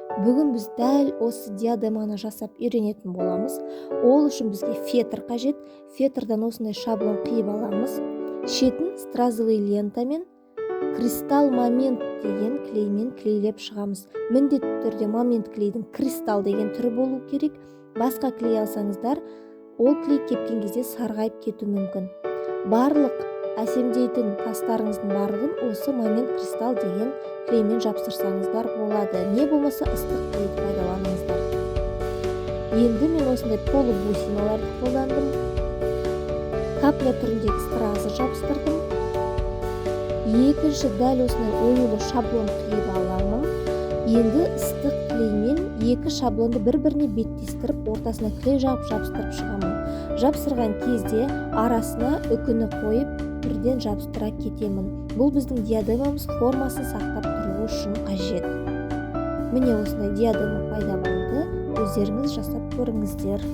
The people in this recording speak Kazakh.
Бүгін біз дәл осы диадеманы жасап үйренетін боламыз. Ол үшін бізге фетр қажет. Фетрдан осындай шаблон қиып аламыз. Шетін стразовый лентамен кристалл момент деген клеймен клейлеп шығамыз. Міндетті түрде момент клейдің кристалл деген түрі болу керек. Басқа клей алсаңыздар, ол клей кепкен кезде сарғайып кету мүмкін. Барлық әсемдейтін тастарыңыздың барлығын осы момент кристалл деген клеймен жапсырсаңыздар болады. Не болмаса ыстық клейді пайдаланыңыздар. Енді мен осындай полубусиналарды қолдандым. Капля түріндегі стразы жабыстырдым. Екінші дәл осындай оюлы шаблон қиып аламын. Енді ыстық клеймен екі шаблонды бір-біріне беттестіріп, ортасына клей жабыстырып шығамын. Жапсырған кезде арасына үкіні қойып, бірден жабыстыра кетемін. Бұл біздің диадемамыз формасын сақтап тұру үшін қажет. Міне осындай диадема пайда болды. Өздеріңіз жасап көріңіздер.